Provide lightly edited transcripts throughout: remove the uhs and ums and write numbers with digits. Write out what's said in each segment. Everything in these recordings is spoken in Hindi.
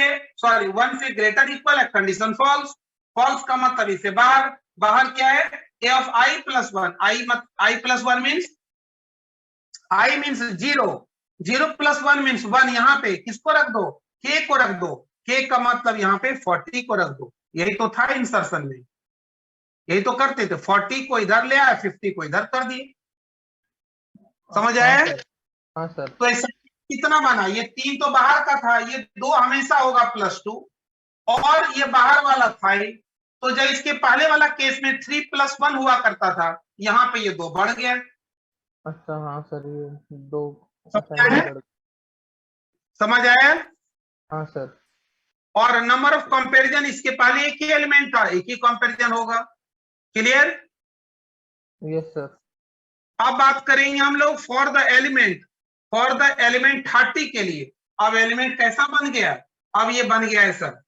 है, सॉरी 1 से ग्रेटर इक्वल है, कंडीशन फॉल्स। फॉल्स का मतलब इसे बाहर, बाहर क्या है, a of i plus 1, i plus 1 means i means 0, 0 plus 1 means 1, यहाँ पे किसको रख दो, k को रख दो, k का मतलब यहाँ पे 40 को रख दो। यही तो था इंसर्शन में, यही तो करते थे, 40 को इधर ले आए, 50 को इधर कर दिए। समझ आया? हाँ सर। तो ऐसा कितना बना, ये 3 तो बाहर का था, ये 2 हमेशा होगा +2, और ये बाहर वाला था। तो जब इसके पहले वाला केस में 3 + 1 हुआ करता था, यहाँ पे ये 2 बढ़ गया। अच्छा हाँ सर, ये 2 समझ आया? हाँ सर। और नंबर ऑफ कंपैरिजन, इसके पहले एक ही एलिमेंट था, एक ही कंपैरिजन होगा। क्लियर? Yes sir. अब बात करेंगे हम लोग फॉर द एलिमेंट 30 के लिए। अब एलिमेंट कैसा बन गया, अब ये बन गया है सर,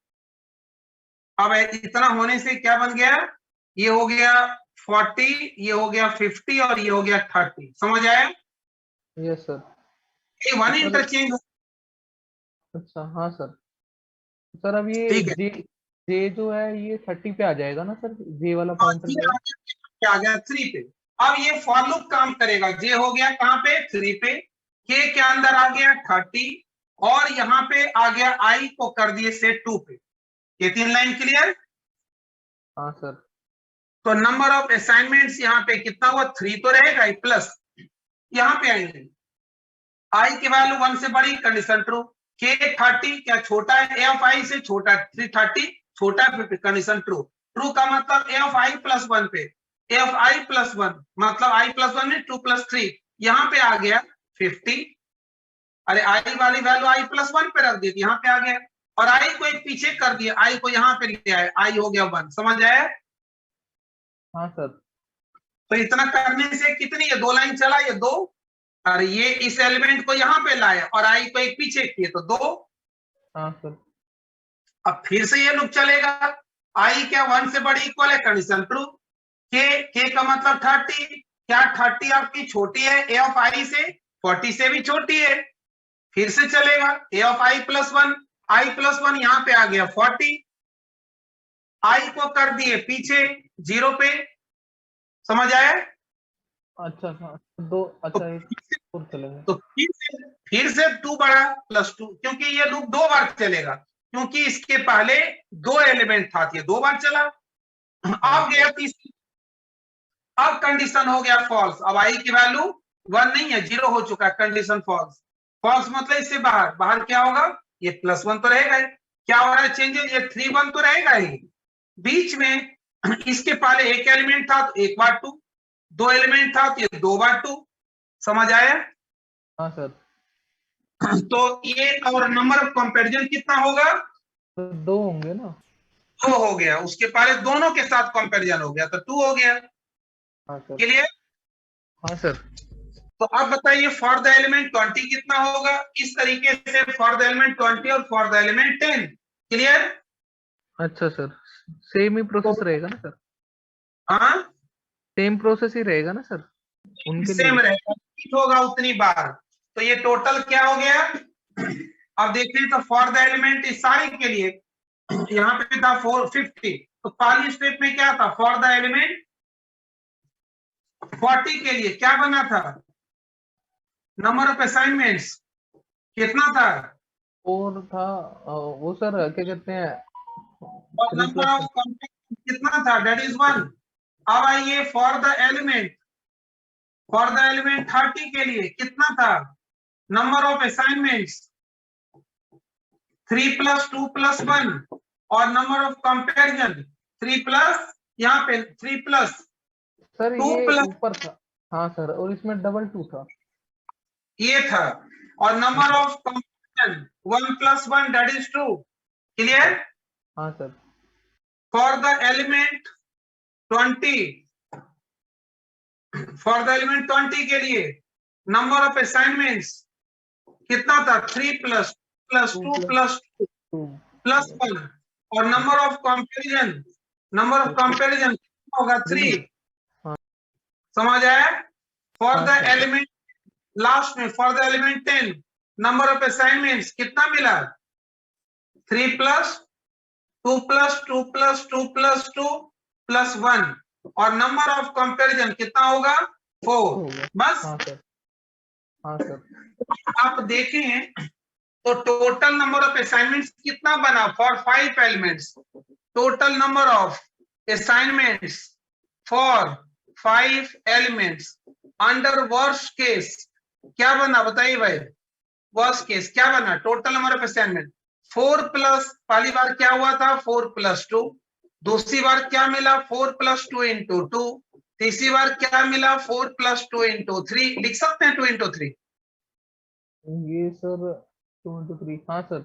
अब इतना होने से क्या बन गया, ये हो गया 40, ये हो गया 50 और ये हो गया 30। समझ आया? Yes sir. ये 1 इंटरचेंज। अच्छा हाँ सर। सर अब ये ठीक है, जे जो है ये 30 पे आ जाएगा ना सर, जे वाला हाँ, काउंटर जो है। ये आ गया 3 पे। अब ये फॉर लूप काम करेगा, जे हो गया कहाँ पे, 3 पे, के अंदर आ गया 30, और यहाँ पे आ गया आई को कर दिए सेट 2 पे। ये 3 लाइन क्लियर? हाँ सर। तो नंबर ऑफ असाइनमेंट्स यहाँ पे कितना हुआ, 3 तो रहेगा, प्लस यहाँ पे आएंगे आई की वैल्यू 1 से बड़ी, कंडीशन ट्रू, के 30 क्या छोटा है, ए ऑफ आई से छोटा, 330 छोटा है, कंडीशन ट्रू। ट्रू का मतलब ए ऑफ आई प्लस 1 पे, ए ऑफ आई प्लस 1 मतलब आई प्लस 1 में 2 + 3, यहाँ पे आ गया 50। अरे आई वाली वैल्यू आई प्लस 1 पे रख दी थी, यहाँ पे आ गया, और आई को एक पीछे कर दिया, आई को यहाँ पे ले आए, आई हो गया 1। समझ आया? हाँ सर। तो इतना करने से कितनी, ये 2 लाइन चला, ये 2, और ये इस एलिमेंट को यहाँ पे लाया और आई को एक पीछे किए तो 2। हाँ सर। अब फिर से ये लूप चलेगा, आई क्या 1 से बड़ी इक्वल है, कंडीशन ट्रू, के का मतलब 30, क्या 30 आपकी छोटी है ए ऑफ आई से, 40 से भी छोटी है। फिर से चलेगा A of i plus 1, i plus 1 यहाँ पे आ गया 40, आई को कर दिए पीछे 0 पे। समझ आया? अच्छा हाँ, दो, अच्छा एक और चलेगा। तो फिर से 2 बढ़ा +2, क्योंकि ये लूप 2 बार चलेगा, क्योंकि इसके पहले 2 एलिमेंट था, ये 2 बार चला। अब गया तीसरी, अब कंडीशन हो गया फॉल्स, अब आई की वैल्यू 1 नहीं है, 0 हो चुका है, कंडीशन फॉल्स। फॉल्स मतलब इससे बाहर, बाहर क्या होगा, ये +1 तो रहेगा ही। क्या हो रहा है चेंजेस, ये 3 1 तो रहेगा ही, बीच में इसके पहले एक एलिमेंट था तो 1 बार 2, 2 एलिमेंट था तो ये 2 बार 2। समझ आया? हाँ सर। तो ये और नंबर ऑफ कंपैरिजन कितना होगा, तो 2 होंगे ना। 2 हो गया, उसके पहले दोनों के साथ कंपैरिजन हो गया तो 2 हो गया। हाँ सर। क्लियर? हाँ सर। तो अब बताइए फॉर द एलिमेंट 20 कितना होगा, इस तरीके से फॉर द एलिमेंट 20 और फॉर द एलिमेंट 10। क्लियर? अच्छा सर, सेम ही प्रोसेस रहेगा ना सर, हाँ, सेम प्रोसेस ही रहेगा ना सर उनके लिए। सेम रहेगा, रिपीट होगा उतनी बार। तो ये टोटल क्या हो गया, अब देखें तो फॉर द एलिमेंट इस सारे के लिए यहाँ पे था 450, तो पहली स्टेप में क्या था, फॉर द एलिमेंट 40 के लिए क्या बना था, नंबर ऑफ असाइनमेंट्स कितना था, और था वो सर क्या कहते हैं, और 3 नंबर + ऑफ कंप्लीट कितना था, दैट इज 1। अब आइए फॉर द एलिमेंट 30 के लिए कितना था, नंबर ऑफ असाइनमेंट्स 3 + 2 + 1, और नंबर ऑफ कंपैरिजन 3 प्लस, यहाँ पे 3 + सर 2 ये + ऊपर था। हाँ सर, और इसमें डबल 2 था। ये था, और number of comparison 1 + 1 that is 2। Clear? हाँ sir. For the element 20, for the element 20 के लिए नंबर ऑफ असाइनमेंट्स कितना था, 3 + 2 + 2 + 1, और नंबर ऑफ कंपैरिजन होगा 3। हाँ। समझ आया? फॉर हाँ द सर। एलिमेंट लास्ट में for the element 10 number of assignments कितना मिला, 3 plus 2 plus 2 plus 2 plus 2 plus 1 और नंबर ऑफ कंपैरिजन कितना होगा 4। बस हाँ सर, हाँ सर। आप देखें तो टोटल नंबर ऑफ असाइनमेंट्स कितना बना for 5 elements. Total number of assignments for 5 elements under worst case क्या बना बताइए भाई। वर्स्ट केस क्या बना total number of assignment 4 plus पहली बार क्या हुआ था 4 प्लस 2। दूसरी बार क्या मिला 4 प्लस 2 इंटू 2। तीसरी बार क्या मिला 4 प्लस 2 इंटू 3। लिख सकते हैं 2 इंटू 3। ये सर 2 into 3, हाँ सर।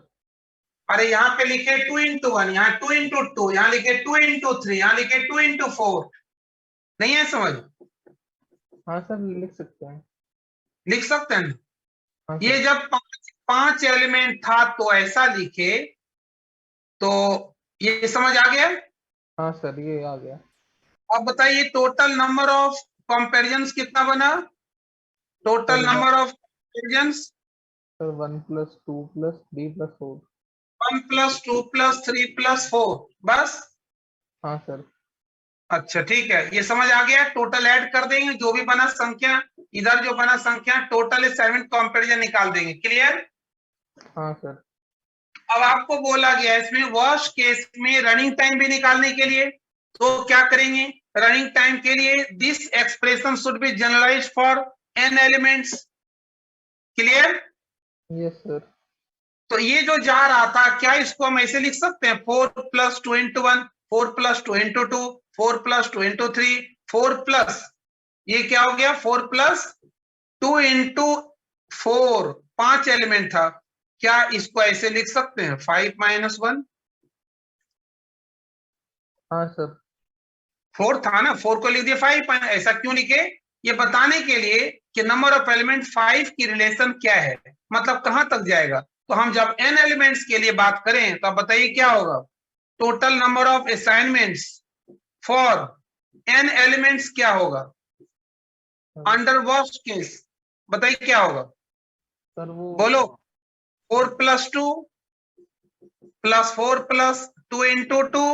अरे यहाँ पे लिखे 2 इंटू 1, यहाँ 2 इंटू 2, यहाँ लिखे 2 इंटू 3, यहाँ लिखे 2 इंटू 4। नहीं है समझ। हाँ सर, लिख सकते हैं। लिख सकते हैं। हाँ ये सर। जब 5 एलिमेंट था तो ऐसा लिखे तो ये समझ आ गया। हाँ सर, ये आ गया। अब बताइए टोटल नंबर ऑफ कंपैरिजंस कितना बना। Total sir number of comparisons sir 1 + 2 + 3 + 4। 1 plus 2 plus 3 plus 4। बस हाँ सर। अच्छा ठीक है ये समझ आ गया। टोटल ऐड कर देंगे जो भी बना संख्या इधर जो बना संख्या टोटल असाइनमेंट कंपैरिजन निकाल देंगे। क्लियर। हाँ सर। अब आपको बोला गया इसमें वर्स्ट केस में रनिंग टाइम भी निकालने के लिए तो क्या करेंगे। रनिंग टाइम के लिए this expression should be generalized for n elements. Clear. Yes sir. तो ये जो जा रहा था क्या इसको हम ऐसे लिख सकते हैं 4 plus 2 into 1, 4 plus 2 into 2, 4 plus 2 into 3, 4 plus ये क्या हो गया 4 प्लस 2 इंटू 4। 5 एलिमेंट था क्या इसको ऐसे लिख सकते हैं 5 माइनस 1। हाँ सर। 4 था ना 4 को लिख दिया 5। ऐसा क्यों लिखे ये बताने के लिए कि नंबर ऑफ एलिमेंट 5 की रिलेशन क्या है मतलब कहां तक जाएगा। तो हम जब n एलिमेंट्स के लिए बात करें तो आप बताइए क्या होगा। Total number of assignments for n elements क्या होगा अंडर वर्स्ट केस। बताइए क्या होगा सर वो बोलो। 4 plus 2 plus 4 plus 2 into 2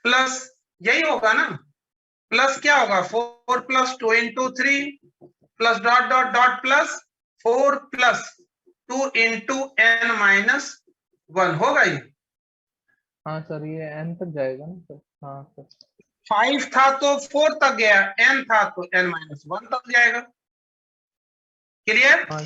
plus यही होगा ना। प्लस क्या होगा 4 plus 2 into 3 plus dot dot dot plus 4 plus 2 into n minus 1 होगा ये। हाँ सर, ये n तक जाएगा ना सर। हाँ सर। 5 था तो 4 तक गया n था तो n माइनस 1 तक जाएगा। क्लियर। हाँ।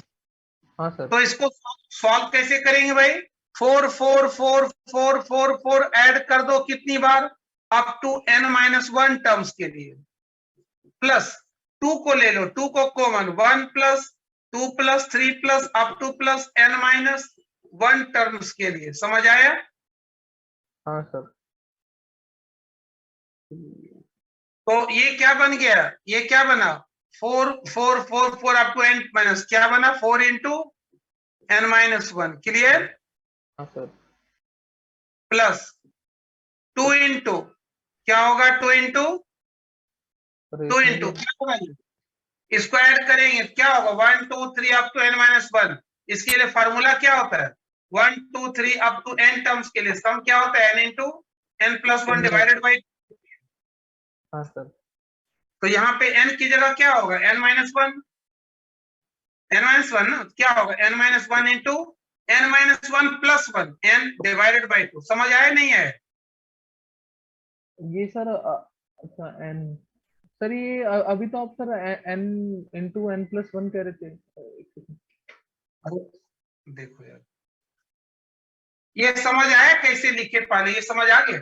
हाँ सर। तो इसको सॉल्व कैसे करेंगे भाई 4 4 4 4 4 4 ऐड कर दो कितनी बार up to n minus 1 terms के लिए प्लस 2 को ले लो 2 को common 1 plus 2 plus 3 plus up to plus n minus 1 terms के लिए। समझ आया। हाँ सर। तो ये क्या बन गया ये क्या बना 4 4 4 4 अप टू n माइनस क्या बना 4 इंटू n माइनस 1। क्लियर। हाँ सर। प्लस 2 इंटू क्या होगा 2 इंटू सर 2 इसमें इंटू भी क्या होगा इसको ऐड करेंगे क्या होगा 1 2 3 अप टू n माइनस 1। इसके लिए फार्मूला क्या होता है 1 2 3 अप टू n टर्म्स के लिए सम क्या होता है n into n plus 1 divided by. हाँ सर। तो यहाँ पे n की जगह क्या होगा n माइनस 1 ना क्या होगा n minus 1 into n minus 1 plus 1 n divided by 2। समझ आया नहीं है। ये सर अच्छा n। सर ये अभी तो आप सर n into n+1 कह रहे थे। देखो यार ये समझ आया कैसे लिखे पहले ये समझ आ गया।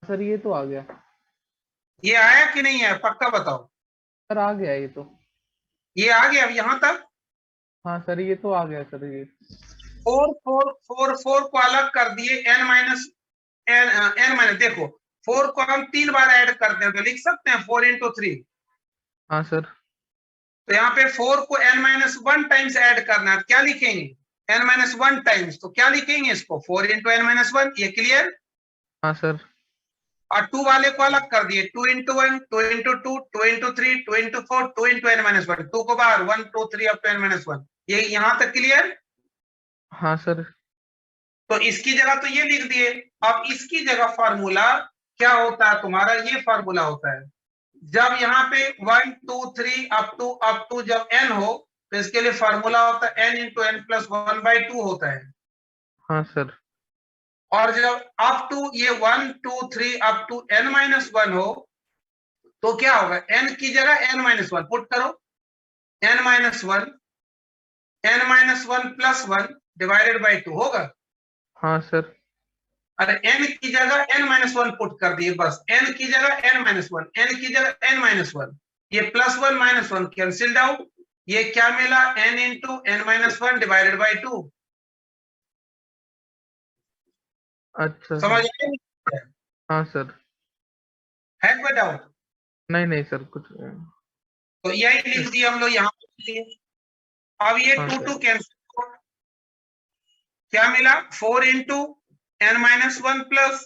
सर ये तो आ गया। ये आया कि नहीं आया पक्का बताओ। सर आ गया ये तो। ये आ गया अब यहां तक। हाँ सर, ये तो आ गया सर ये। 4 4 4 4 को अलग कर दिए n माइनस n माइनस देखो 4 को हम 3 बार ऐड करते हैं तो लिख सकते हैं 4 इंटू 3। हाँ सर। तो यहाँ पे 4 को n माइनस 1 टाइम्स ऐड करना है क्या लिखेंगे n माइनस 1 टाइम्स। तो क्या लिखेंगे इसको 4 इंटू n माइनस 1। ये क्लियर। हाँ सर। और 2 वाले को अलग कर दिए 2 into 1 2 into 2 2 into 3 2 into 4 2 into n minus 1। 2 को बाहर 1 2 3 अप टू n माइनस 1। ये यहां तक क्लियर। हाँ सर। तो इसकी जगह तो ये लिख दिए। अब इसकी जगह फार्मूला क्या होता है तुम्हारा, ये फार्मूला होता है जब यहाँ पे 1 2 3 अप टू जब n हो तो इसके लिए फार्मूला होता है n इंटू एन प्लस 1/2 होता है। हाँ सर। और जब अप टू ये 1 2 3 अप टू n-1 हो तो क्या होगा, n की जगह n-1 पुट करो, n-1 n-1 plus 1 divided by 2 होगा। हाँ सर। अरे n की जगह n-1 पुट कर दिए, बस n की जगह n-1, n की जगह n-1, ये प्लस 1 माइनस 1 कैंसिल्ड आउट, ये क्या मिला n into n-1 divided by 2। अच्छा समझ सर। आए? हाँ सर। है कोई डाउट? नहीं नहीं सर, कुछ तो यही लिख दिया हम लोग यहाँ पे। अब ये हाँ 2 सर। 2 कैंसिल, क्या मिला 4 into n-1 plus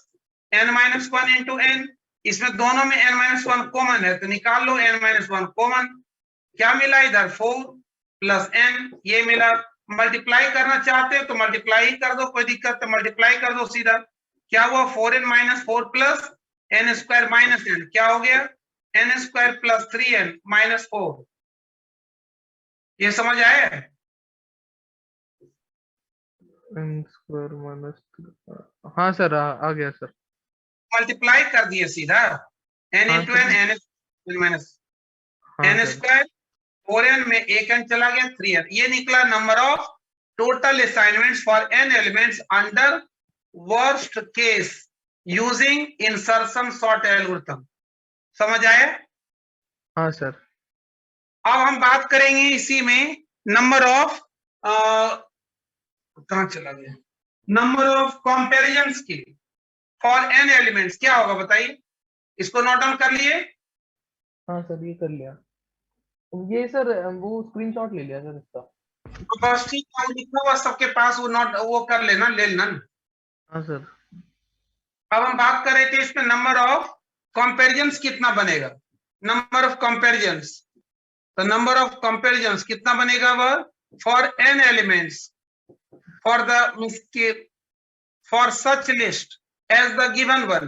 n-1 into n, इसमें दोनों में n-1 कॉमन है तो निकाल लो n-1 कॉमन, क्या मिला इधर 4 प्लस n, ये मिला। मल्टीप्लाई करना चाहते हो तो मल्टीप्लाई ही कर दो, कोई दिक्कत, तो मल्टीप्लाई कर दो सीधा, क्या हुआ 4n-4 plus n square minus n, क्या हो गया n square plus 3n minus 4। ये समझ आया? n स्क्वायर माइनस, हाँ सर, आ गया सर। मल्टीप्लाई कर दिए सीधा, n हाँ into sir. n n minus हाँ n सर। स्क्वायर 4n में एक n चला गया 3n, ये निकला number of total assignments for n elements under worst case using insertion sort algorithm. समझ आया? हाँ सर। अब हम बात करेंगे इसी में नंबर ऑफ कहां चला गया, नंबर ऑफ कंपैरिजंस की फॉर n एलिमेंट्स क्या होगा बताइए, इसको नोट डाउन कर लिए? हाँ सर, ये कर लिया। ये सर वो स्क्रीनशॉट ले लिया सर इसका। तो बस ठीक है, वो लिखा हुआ सबके पास, वो नोट वो कर लेना, ले लेना। हाँ सर। अब हम बात कर रहे थे इसमें नंबर ऑफ कंपैरिजंस कितना बनेगा, नंबर ऑफ कंपैरिजंस, तो नंबर ऑफ कंपैरिजंस कितना बनेगा वह for n elements for the for such list as the given one,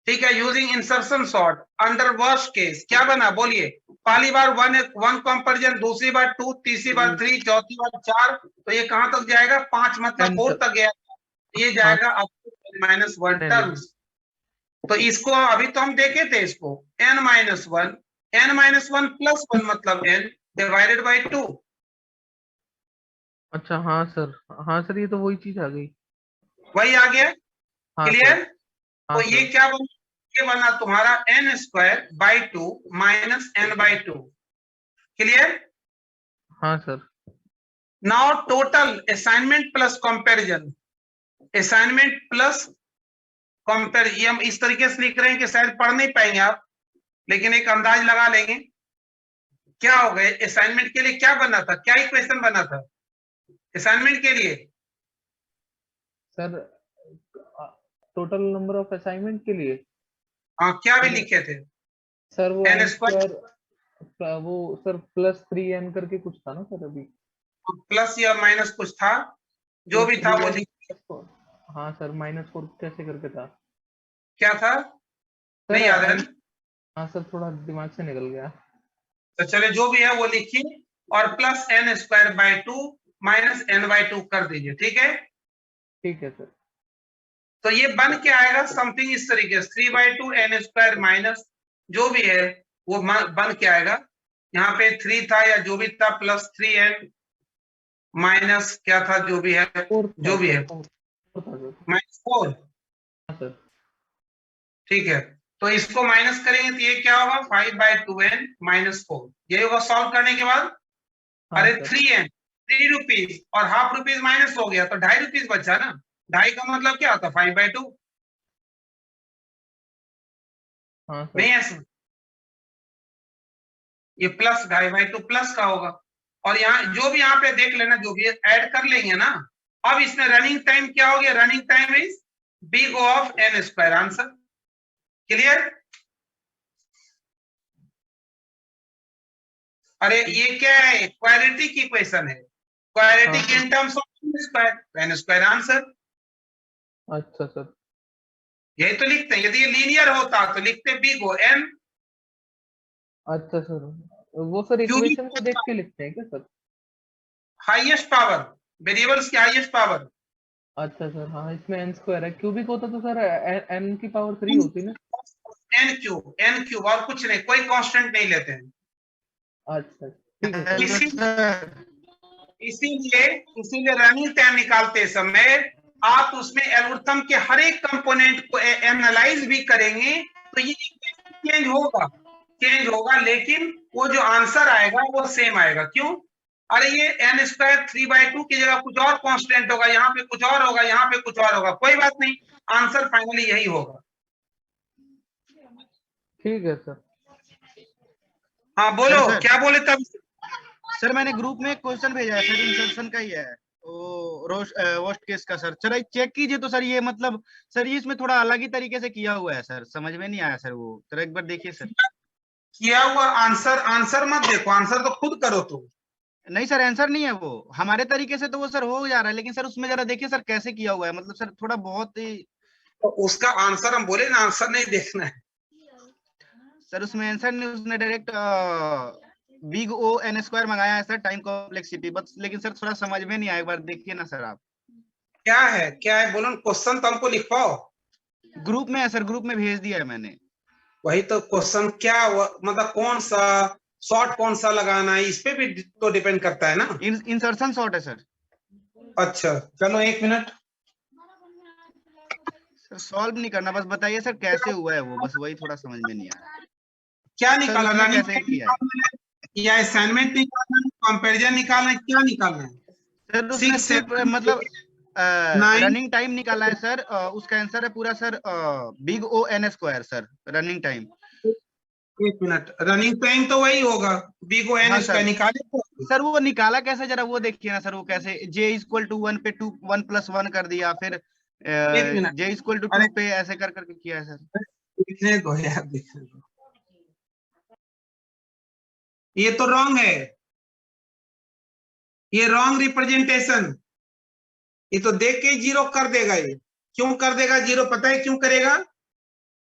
ठीक है, using insertion sort under worst case क्या बना बोलिए, पहली बार वन कंपैरिजन, दूसरी बार 2, तीसरी बार 3, चौथी बार 4, तो ये कहां तक जाएगा 5 मतलब 4 तक गया, ये जाएगा अप टू n-1 टर्म्स। तो इसको अभी तो हम देखे थे इसको n-1 n-1 प्लस 1 मतलब n डिवाइडेड बाई 2। अच्छा हाँ सर। हाँ सर, ये तो वही चीज आ गई। वही आ गया, हाँ क्लियर? सर। तो हाँ ये सर। क्या बना, ये बना तुम्हारा n square by 2 minus n by 2, clear? हाँ sir. Now total assignment plus comparison, assignment plus compare, ये हम इस तरीके से लिख रहे हैं कि शायद पढ़ नहीं पाएंगे आप, लेकिन एक अंदाज लगा लेंगे। क्या हो गए असाइनमेंट के लिए, क्या बना था, क्या इक्वेशन बना था असाइनमेंट के लिए? Sir total number of assignment के लिए हाँ क्या भी लिखे थे? सर वो n n स्क्वायर स्क्वायर, वो सर +3n करके कुछ था ना सर अभी। प्लस या माइनस कुछ था, जो भी था वो +3n। लिख, हाँ सर, -4 कैसे करके था क्या था सर नहीं याद है ना? हाँ सर, थोड़ा दिमाग से निकल गया। तो चले जो भी है वो लिखिए और plus n square by 2 minus n by 2 कर दीजिए, ठीक है? ठीक है सर। तो ये बन के आएगा समथिंग इस तरीके से 3/2 n स्क्वायर माइनस जो भी है वो बन के आएगा, यहाँ पे 3 था या जो भी था प्लस 3n माइनस क्या था जो भी है, 4 था जो भी सर, है 4 था सर। -4, हाँ सर। ठीक है? तो इसको माइनस करेंगे तो ये क्या होगा 5/2n माइनस 4, ये होगा सॉल्व करने के बाद। हाँ अरे सर। 3n 3 रुपीज और हाफ रुपीज माइनस हो गया तो 2.5 रुपीज बचा ना, 2.5 का मतलब क्या होता 5/2, हाँ नहीं सर। ऐसा, ये प्लस 2.5/2 प्लस का होगा। और यहाँ जो भी यहाँ पे देख लेना, जो भी ऐड कर लेंगे ना। अब इसमें रनिंग टाइम क्या हो गया, running time is big of n square, answer clear? अरे ये क्या है, क्वालिटी की क्वेश्चन है, क्वालिटी हाँ in terms of n square, n square answer. अच्छा सर। यही तो लिखते हैं, यदि ये लीनियर होता तो लिखते बिग ओ एन। अच्छा सर, वो सर क्यूबिक इक्वेशन को देख के लिखते हैं क्या सर? हाईएस्ट पावर, वेरिएबल्स की हाईएस्ट पावर। अच्छा सर, हाँ इसमें एन स्क्वायर है, क्यूबिक होता तो सर एन की पावर 3 होती ना। एन क्यूब और कुछ नहीं, कोई कांस्टेंट नहीं लेते हैं। अच्छा ठीक है सर। Hello sir. इसीलिए इसीलिए रनिंग टाइम निकालते समय आप उसमें एल्गोरिथम के हर एक कंपोनेंट को एनालाइज भी करेंगे तो ये चेंज होगा, लेकिन वो जो आंसर आएगा वो सेम आएगा। क्यों? अरे ये एन स्क्वायर 3/2 की जगह कुछ और कांस्टेंट होगा, यहाँ पे कुछ और होगा, यहाँ पे कुछ और होगा, कोई बात नहीं, आंसर फाइनली यही होगा। ठीक है सर। हाँ बोलो, सर, क्या बोले तब? सर मैंने ग्रुप में एक क्वेश्चन भेजा है सर, इंसर्शन का ही है, वर्स्ट केस का सर। सर चेक कीजिए तो सर, ये मतलब सर ये इसमें थोड़ा अलग ही तरीके से किया हुआ है सर, समझ में नहीं आया सर वो, सर एक बार देखिए सर। किया हुआ आंसर मत देखो, आंसर तो खुद करो तुम। नहीं सर, आंसर नहीं है वो, हमारे तरीके से तो वो सर हो जा रहा है, लेकिन सर उसमें जरा देखिए सर कैसे किया हुआ है, मतलब सर थोड़ा बहुत ही तो उसका आंसर हम बोले ना, आंसर नहीं देखना है। सर, उसमें आंसर नहीं, उसने direct big O N square मंगाया है सर, टाइम कॉम्प्लेक्सिटी बस, लेकिन सर थोड़ा समझ में नहीं आया, एक बार देखिए ना सर आप। क्या है बोलो, क्वेश्चन तो हमको लिखवाओ। ग्रुप में है सर, ग्रुप में भेज दिया है मैंने। वही तो क्वेश्चन क्या मतलब कौन सा शॉर्ट कौन सा लगाना है, इस पे भी तो डिपेंड करता है ना। इंसर्शन शॉर्ट है सर। अच्छा चलो 1 मिनट। सर सॉल्व नहीं करना, बस बताइए सर कैसे हुआ है वो, बस वही थोड़ा समझ में नहीं आया क्या सर, निकाला, उसने रनिंग कैसे किया है या असाइनमेंट निकालना है, कंपैरिजन निकालना है, क्या निकालना है? सर? उसने 6 सिर्फ 7 मतलब 9। रनिंग टाइम निकाला है सर, उसका आंसर है पूरा sir big O N square sir, running time. 1 minute, running time तो वही होगा, बिग ओ एन हाँ इसका सर। निकाले तो। सर वो निकाला कैसे, जरा वो देखिए ना सर, वो कैसे j इक्वल टू 1 पे 2 1 प्लस 1 कर दिया, फिर 1 मिनट, j इक्वल टू 2 अरे पे ऐसे कर करके किया है सर। लिखने दो यार, लिखने दो, ये तो रॉन्ग है, ये रॉन्ग रिप्रेजेंटेशन। ये तो देख के जीरो कर देगा। ये क्यों कर देगा जीरो, पता है क्यों करेगा?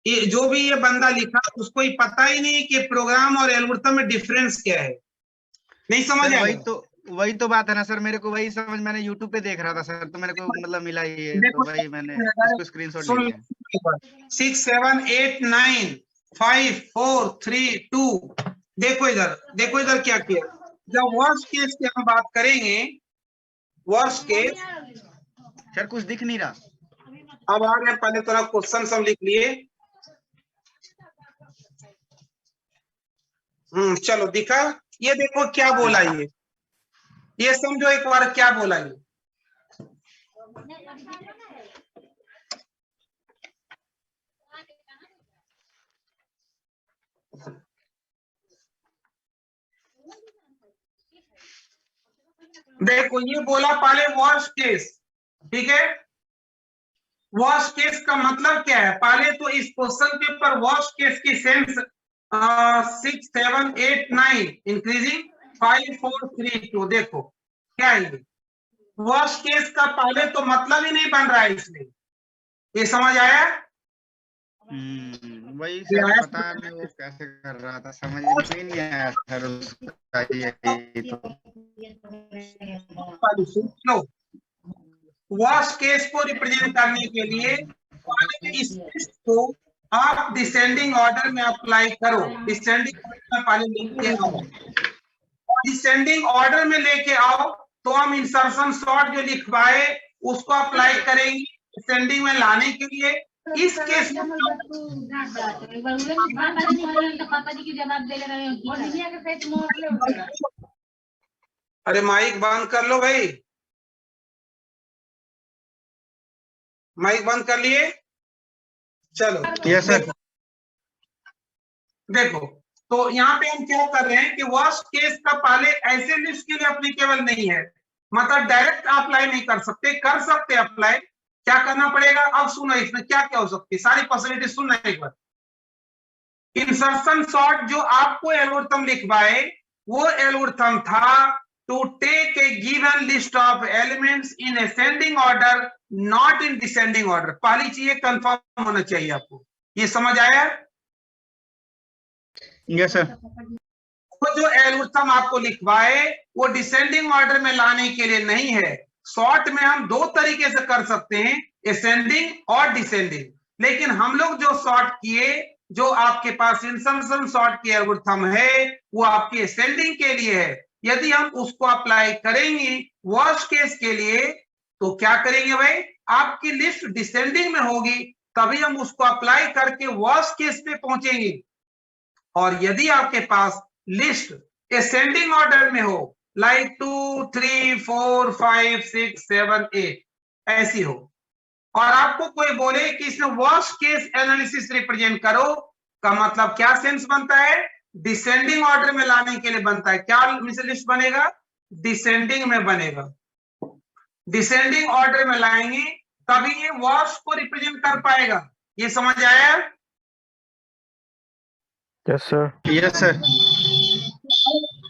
ये जो भी ये बंदा लिखा उसको ही पता ही नहीं कि प्रोग्राम और एल्गोरिथम में डिफरेंस क्या है, नहीं समझ सर आया। वही तो बात है ना सर, मेरे को वही समझ, मैंने यूट्यूब पे देख रहा था सर, तो मेरे को मतलब मिला ये, तो देखो वही मैंने इसको स्क्रीनशॉट ले सुन, लिया। 6 7 8 9 5 4 3 2। देखो इधर, देखो इधर क्या किया। जब वर्स्ट केस की हम बात करेंगे, वर्स्ट केस, सर कुछ दिख नहीं रहा। अब आ गए, पहले थोड़ा क्वेश्चन सब लिख लिए। चलो दिखा, ये देखो क्या बोला, ये समझो एक बार क्या बोला ये। देखो ये बोला पहले वर्स्ट केस, ठीक है। वर्स्ट केस का मतलब क्या है, पहले तो इस क्वेश्चन के ऊपर वर्स्ट केस की सेंस 6 7 8 9 इंक्रीजिंग 5 4 3 2। देखो क्या है ये, वर्स्ट केस का पहले तो मतलब ही नहीं बन रहा है इसमें, ये समझ आया? वही सर पता है, मैं वो कैसे कर रहा था, समझ में नहीं आया सर उसका ये तो। वर्स्ट केस को रिप्रेजेंट करने के लिए इस टेस्ट को आप डिसेंडिंग ऑर्डर में अप्लाई करो। डिसेंडिंग ऑर्डर में पहले लेके आओ, डिसेंडिंग ऑर्डर में लेके आओ तो हम इंसर्शन सॉर्ट जो लिखवाए उसको अप्लाई करेंगे डिसेंडिंग में लाने के लिए। इस केस में अरे माइक बंद कर लो भाई, माइक बंद कर लिए। चलो यस सर। देखो तो यहाँ पे हम क्या कर रहे हैं कि वर्स्ट केस का पहले ऐसे लिस्ट के लिए एप्लीकेबल नहीं है, मतलब डायरेक्ट अप्लाई नहीं कर सकते, कर सकते अप्लाई। क्या करना पड़ेगा, अब सुनो इसमें क्या क्या हो सकती है, सारी फैसिलिटी सुनना एक बार। इंसर्शन सॉर्ट जो आपको एल्गोरिथम लिखवाए वो एल्गोरिथम था to take a given list of elements in ascending order, not in descending order. पहली चीज कंफर्म होना चाहिए आपको, ये समझ आया? Yes sir. वो जो एल्गोरिथम आपको लिखवाए वो डिसेंडिंग ऑर्डर में लाने के लिए नहीं है। सॉर्ट में हम दो तरीके से कर सकते हैं, असेंडिंग और डिसेंडिंग, लेकिन हम लोग जो सॉर्ट किए, जो आपके पास इंसर्शन सॉर्ट की एल्गोरिथम है वो आपकी असेंडिंग के लिए है। यदि हम उसको अप्लाई करेंगे वर्स्ट केस के लिए तो क्या करेंगे भाई, आपकी लिस्ट डिसेंडिंग में होगी तभी हम उसको अप्लाई करके वर्स्ट केस पे पहुंचेंगे। और यदि आपके पास लिस्ट असेंडिंग ऑर्डर में हो, लाइक 2 3 4 5 6 7 8 ऐसी हो, और आपको कोई बोले कि इसमें वर्स्ट केस एनालिसिस रिप्रेजेंट करो, का मतलब क्या सेंस बनता है, डिसेंडिंग ऑर्डर में लाने के लिए बनता है। क्या लिस्ट बनेगा, डिसेंडिंग में बनेगा। डिसेंडिंग ऑर्डर में लाएंगे तभी ये वर्स्ट को रिप्रेजेंट कर पाएगा। ये समझ आया? Yes sir. Yes sir.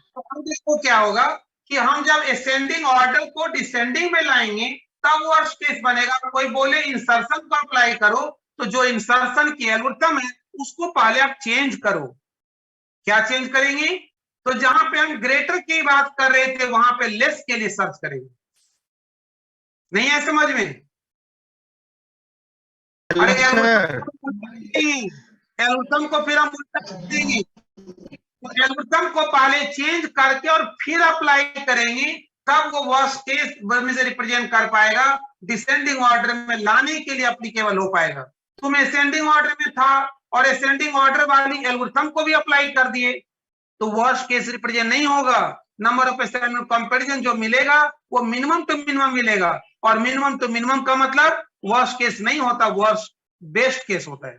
तो देखो क्या होगा कि हम जब असेंडिंग ऑर्डर को डिसेंडिंग में लाएंगे तब वर्स्ट केस बनेगा। कोई बोले इंसर्शन को अप्लाई करो, तो जो इंसर्शन की एल्गोरिथम है उसको पहले आप चेंज करो। क्या चेंज करेंगे, तो जहां पे हम ग्रेटर की बात कर रहे थे वहां पे लेस के लिए सर्च करेंगे। नहीं है समझ में? अरे एल्गोरिथम को फिर हम उल्टा देंगे, एल्गोरिथम को पहले चेंज करके और फिर अप्लाई करेंगे तब वो वर्स्ट केस में से रिप्रेजेंट कर पाएगा, डिसेंडिंग ऑर्डर में लाने के लिए एप्लीकेबल हो पाएगा। तुम असेंडिंग ऑर्डर में था और असेंडिंग ऑर्डर वाली एल्गोरिथम को भी अप्लाई कर दिए तो वर्स्ट केस रिप्रेजेंट नहीं होगा। नंबर ऑफ असाइनमेंट कंपैरिजन जो मिलेगा वो मिनिमम टू मिनिमम मिलेगा, और मिनिमम टू मिनिमम का मतलब वर्स्ट केस नहीं होता, वर्स्ट बेस्ट केस होता है।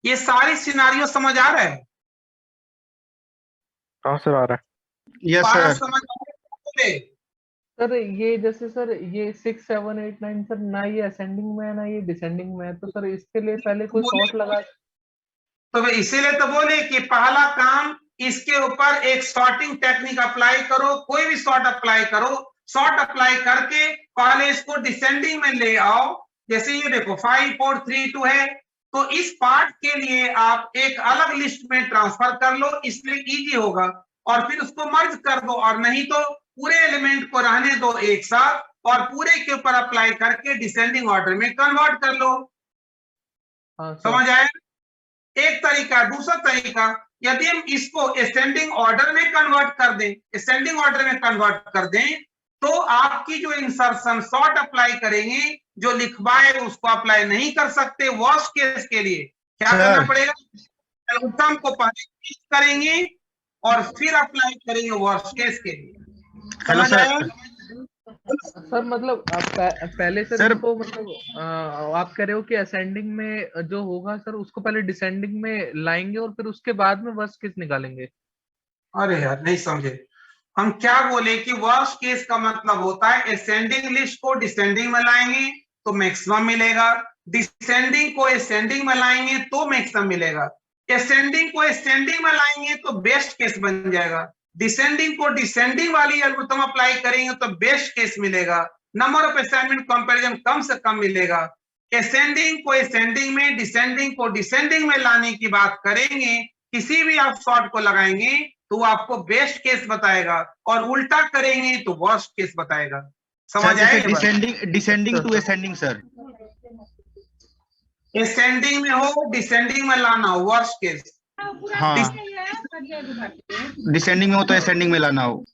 ये सारी सिनारियो समझ आ रहा है? हाँ सर आ रहा है। Yes sir. समझ आ रहा है? सर ये जैसे सर ये 6 7 8 9 सर ना ये असेंडिंग में है ना ये डिसेंडिंग में है, तो सर इसके लिए पहले कोई सॉर्ट लगा। तो इसीलिए तो बोले कि पहला काम इसके ऊपर एक सॉर्टिंग टेक्निक अप्लाई करो, कोई भी सॉर्ट अप्लाई करो। सॉर्ट अप्लाई करके पहले इसको डिसेंडिंग में ले आओ। जैसे ये देखो 5 4 3 2 है, तो इस पार्ट के लिए आप एक अलग लिस्ट में ट्रांसफर कर लो, इसलिए इजी होगा, और फिर उसको मर्ज कर दो, और नहीं तो पूरे एलिमेंट को रहने दो एक साथ और पूरे के ऊपर अप्लाई करके डिसेंडिंग ऑर्डर में कन्वर्ट कर लो। समझ आया? एक तरीका। दूसरा तरीका, यदि हम इसको असेंडिंग ऑर्डर में कन्वर्ट कर दें, असेंडिंग ऑर्डर में कन्वर्ट कर दें, तो आपकी जो इंसर्शन सॉर्ट अप्लाई करेंगे, जो लिखवाए उसको अप्लाई नहीं कर सकते। वर्स्ट केस के लिए क्या करना पड़ेगा, एल्गोरिथम को पहले यूज करेंगे और फिर अप्लाई करेंगे वर्स्ट केस के लिए। Hello sir. सर मतलब पहले सर इसको मतलब आप कह रहे हो कि असेंडिंग में जो होगा सर उसको पहले डिसेंडिंग में लाएंगे और फिर उसके बाद में वर्स्ट केस निकालेंगे। अरे यार नहीं समझे हम क्या बोले कि वर्स्ट केस का मतलब होता है असेंडिंग लिस्ट को डिसेंडिंग में लाएंगे तो मैक्सिमम मिलेगा, डिसेंडिंग को असेंडिंग में लाएंगे तो मैक्सिमम मिलेगा, असेंडिंग को असेंडिंग में लाएंगे तो बेस्ट केस बन जाएगा, डिसेंडिंग को डिसेंडिंग वाली एल्गोरिथम अप्लाई करेंगे तो बेस्ट केस मिलेगा, नंबर ऑफ असाइनमेंट कंपैरिजन कम से कम मिलेगा। असेंडिंग को असेंडिंग में, डिसेंडिंग को डिसेंडिंग में लाने की बात करेंगे, किसी भी आप सॉर्ट को लगाएंगे तो आपको बेस्ट केस बताएगा, और उल्टा करेंगे तो वर्स्ट केस बताएगा। समझ आए? Descending to ascending sir. Ascending में हो, डिसेंडिंग में लाना हो, वर्स्ट केस। हाँ, डिसेंडिंग में हो तो असेंडिंग में लाना हो,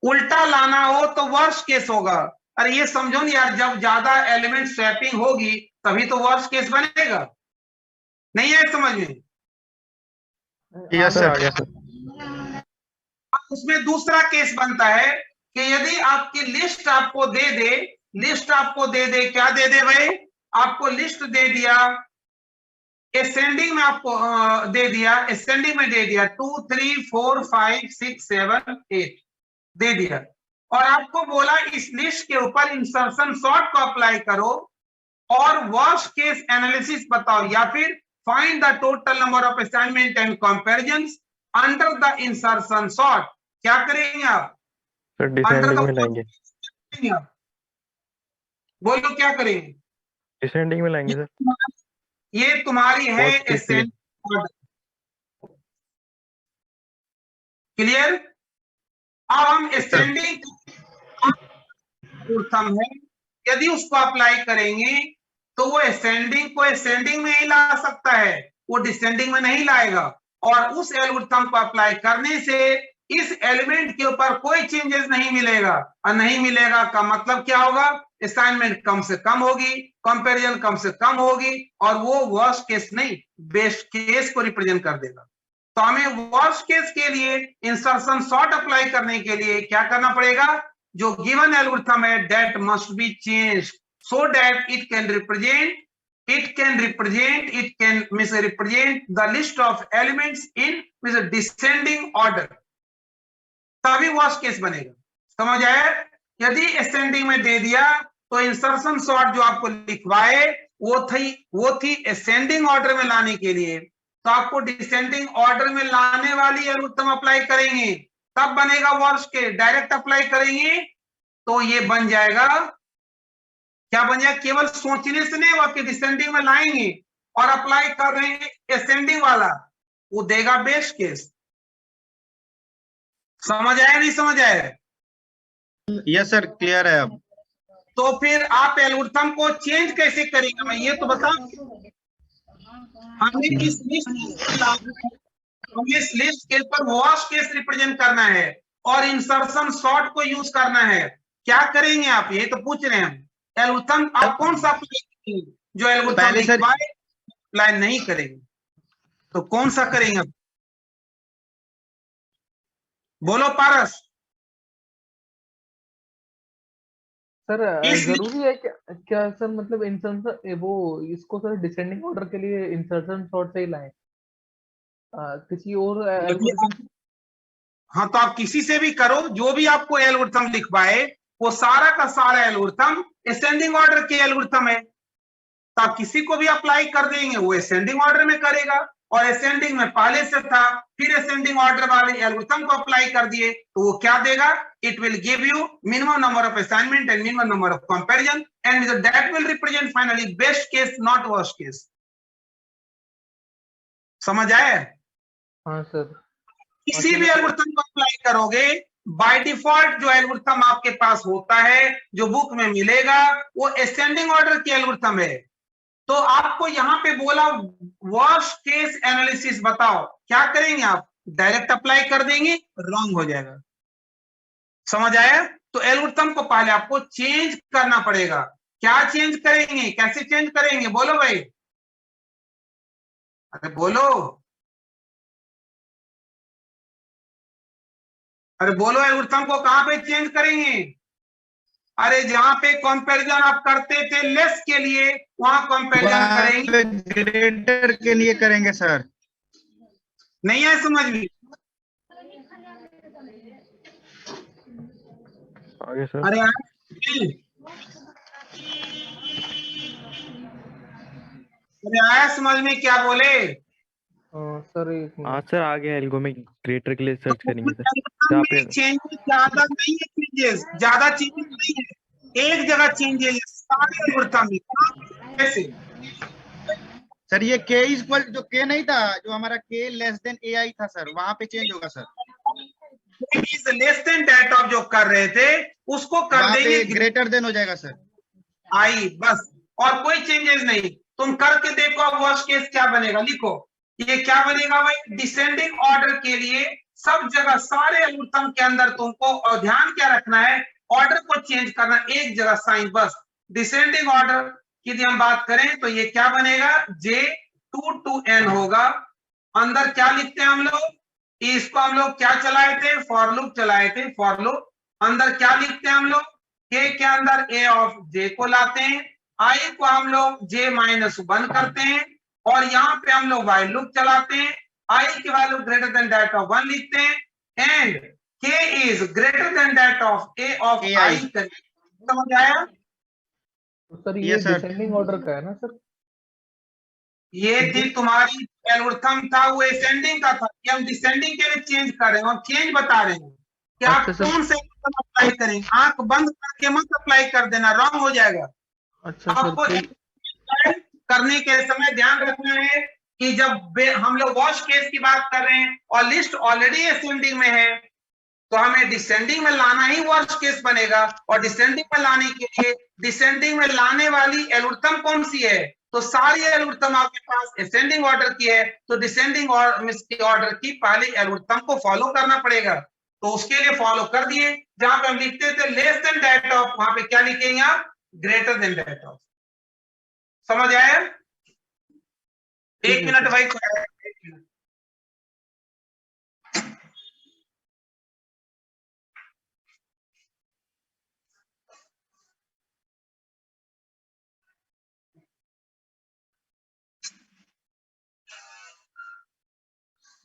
उल्टा लाना हो तो वर्स्ट केस होगा। अरे ये समझो ना यार, जब ज्यादा एलिमेंट स्वैपिंग होगी तभी तो वर्स्ट केस बनेगा। नहीं है समझ में? Yes sir. उसमें दूसरा केस बनता है कि यदि आपकी लिस्ट आपको दे दे, लिस्ट आपको दे दे, क्या दे दे भाई, आपको लिस्ट दे दिया, असेंडिंग में आपको दे दिया, असेंडिंग में दे दिया 2 3 4 5 6 7 8 दे दिया, और आपको बोला इस लिस्ट के ऊपर इंसर्शन सॉर्ट को अप्लाई करो और वर्स्ट केस एनालिसिस बताओ, या फिर find the total number of assignment and comparisons under the insertion sort. क्या करेंगे आप, सर अंडर डिसेंडिंग द में लाएंगे, बोलो क्या करेंगे? डिसेंडिंग में लाएंगे सर। ये तुम्हारी है Worst case के लिए। Ascending order. क्लियर? अब हम असेंडिंग है, यदि उसको अप्लाई करेंगे तो वो असेंडिंग को असेंडिंग में ही ला सकता है, वो डिसेंडिंग में नहीं लाएगा। और उस एल्गोरिथम को अप्लाई करने से इस एलिमेंट के ऊपर कोई चेंजेस नहीं मिलेगा। और नहीं मिलेगा का मतलब क्या होगा? असाइनमेंट कम से कम होगी, कंपैरिजन कम से कम होगी, और वो वर्स्ट केस नहीं बेस्ट केस को रिप्रेजेंट कर देगा। तो हमें वर्स्ट केस के लिए इंसर्शन सॉर्ट अप्लाई करने के लिए क्या करना पड़ेगा? जो गिवन एल्गोरिथम है that must be changed so that it can represent the list of elements in descending order, तभी वर्स्ट केस बनेगा। समझ आया? यदि असेंडिंग में दे दिया तो इंसर्शन सॉर्ट जो आपको लिखवाए वो थी असेंडिंग ऑर्डर में लाने के लिए, तो आपको डिसेंडिंग ऑर्डर में लाने वाली एल्गोरिथम अप्लाई करेंगे तब बनेगा वर्स्ट केस। डायरेक्ट अप्लाई करेंगे तो ये बन जाएगा, क्या बन जाएगा? केवल सोचने से नहीं, आपके डिसेंडिंग में लाएंगे और अप्लाई कर रहे हैं असेंडिंग वाला, वो देगा बेस्ट केस। समझ आया नहीं समझ आया? यस सर, क्लियर है अब। तो फिर आप एल्गोरिथम को चेंज कैसे करेंगे, मैं ये तो बताऊं। हमें इस लिस्ट के ऊपर वर्स्ट केस रिप्रेजेंट करना है और इंसर्शन सॉर्ट को यूज करना है। क्या करेंगे आप, ये तो पूछ रहे हैं। एल्गोरिथम आप कौन सा अप्लाई करेंगे? जो एल्गोरिथम लिखवाए अप्लाई नहीं करेंगे तो कौन सा करेंगे? बोलो पारस। सर जरूरी है क्या सर, मतलब इंसर्शन वो इसको सर डिसेंडिंग ऑर्डर के लिए इंसर्शन सॉर्ट से ही लाएं, किसी और एल्गोरिथम? हाँ, तो आप किसी से भी करो, जो भी आपको एल्गोरिथम लिखवाए वो सारा का सारा एल्गोरिथम असेंडिंग ऑर्डर के एल्गोरिथम है, तो आप किसी को भी अप्लाई कर देंगे वो असेंडिंग ऑर्डर में करेगा। और असेंडिंग में पहले से था, फिर असेंडिंग ऑर्डर वाले एल्गोरिथम को अप्लाई कर दिए तो वो क्या देगा? It will give you minimum number of assignment and minimum number of comparison and that will represent finally best case not worst case. समझ आए? हाँ सर। किसी भी एल्गोरिथम को अप्लाई करोगे बाय डिफॉल्ट जो एल्गोरिथम आपके पास होता है, जो बुक में मिलेगा, वो असेंडिंग ऑर्डर की एल्गोरिथम है। तो आपको यहाँ पे बोला वर्स्ट केस एनालिसिस बताओ, क्या करेंगे आप? डायरेक्ट अप्लाई कर देंगे, रॉन्ग हो जाएगा। समझ आया? तो एल्गोरिथम को पहले आपको चेंज करना पड़ेगा। क्या चेंज करेंगे, कैसे चेंज करेंगे? बोलो भाई, अरे बोलो, अरे बोलो, एल्गोरिथम को कहां पे चेंज करेंगे? अरे जहां पे कंपैरिजन आप करते थे लेस के लिए, वहां कंपैरिजन करेंगे, ग्रेटर के लिए करेंगे सर। नहीं है समझ में? आगे सर। अरे आया समझ में? क्या बोले सर? हाँ सर, आगे एल्गोरिथम ग्रेटर के लिए सर्च करेंगे सर। चेंजेस ज्यादा नहीं है, चेंजेस ज्यादा चेंजेस नहीं है, एक जगह चेंजेस सारे एल्गोरिथम में। कैसे सर? ये k इक्वल जो k नहीं था, जो हमारा k लेस देन ai था सर, वहां पे चेंज होगा sir. Less than that of जो कर रहे थे उसको कर देंगे ग्रेटर देन हो जाएगा सर, आई, बस, और कोई चेंजेस नहीं। तुम करके देखो अब वर्स्ट केस क्या बनेगा, लिखो। ये क्या बनेगा भाई? डिसेंडिंग ऑर्डर के लिए सब जगह सारे एल्गोरिथम के अंदर तुमको और ध्यान क्या रखना है? ऑर्डर को चेंज करना, एक जगह साइन बस। डिसेंडिंग ऑर्डर की यदि हम बात करें तो ये क्या बनेगा? J2 to n होगा। अंदर क्या लिखते हैं हम लोग? इसको हम लोग क्या चलाए थे? फॉर लूप चलाए थे, फॉर लूप। अंदर क्या लिखते हैं हम लोग? k के अंदर a ऑफ j को लाते हैं, i को हम लोग j-1 करते हैं, और यहाँ पे हम लोग while लूप चलाते हैं, i की value greater than that of 1 लिखते हैं, and k is greater than that of a of i। समझ आया? तो सर ये डिसेंडिंग ऑर्डर का है ना सर? ये थी तुम्हारी एल्गोरिथम था, वो असेंडिंग का था, कि हम डिसेंडिंग के लिए चेंज कर रहे हैं, हम चेंज बता रहे हैं कि आप कौन से हम अप्लाई करेंगे, आंख बंद करके मत अप्लाई कर देना, रॉन्ग हो जाएगा। अच्छा सर, आपको तो करने के समय ध्यान रखना है कि जब हम लोग वॉश केस की बात कर रहे हैं और लिस्ट ऑलरेडी असेंडिंग में है, तो हमें डिसेंडिंग में लाना ही वॉश केस बनेगा। और डिसेंडिंग में लाने के लिए डिसेंडिंग में लाने वाली एल्गोरिथम कौन सी है, तो सारी एल्गोरिथम आपके पास असेंडिंग ऑर्डर की है, तो डिसेंडिंग ऑर्डर की पहली एल्गोरिथम को फॉलो करना पड़ेगा। तो उसके लिए फॉलो कर दिए। जहां पे हम लिखते थे लेस देन दैट ऑफ, वहां पे क्या लिखेंगे आप, ग्रेटर देन दैट ऑफ। समझ आया? एक मिनट भाई, एक मिनट।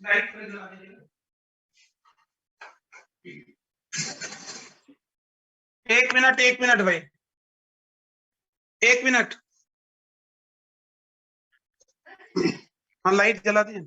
लाइट जला दीजिए। एक मिनट भाई, एक मिनट। हाँ, लाइट जला दिए।